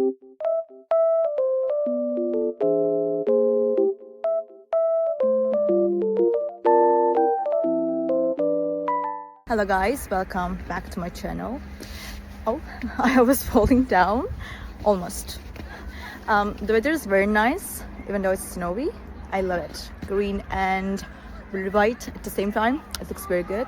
Hello guys, welcome back to my channel. Oh, I was falling down almost. The weather is very nice, even though it's snowy. I love it. Green and white at the same time. It looks very good.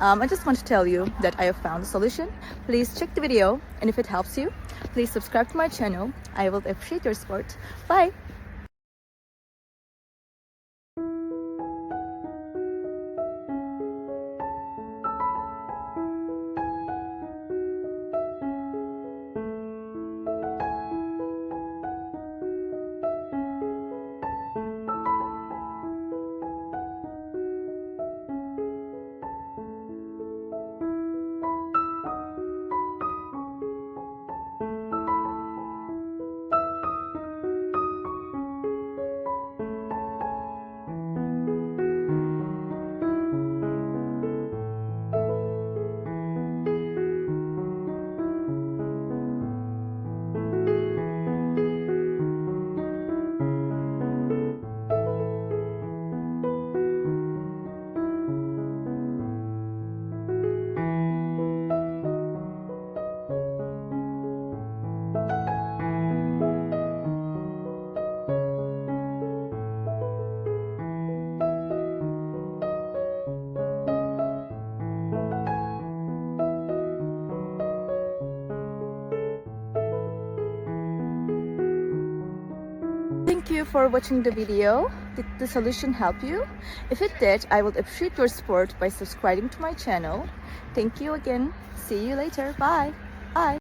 I just want to tell you that I have found a solution. Please check the video, and if it helps you, please subscribe to my channel. I will appreciate your support. Bye! Thank you for watching the video. Did the solution help you? If it did, I would appreciate your support by subscribing to my channel. Thank you again. See you later. Bye. Bye.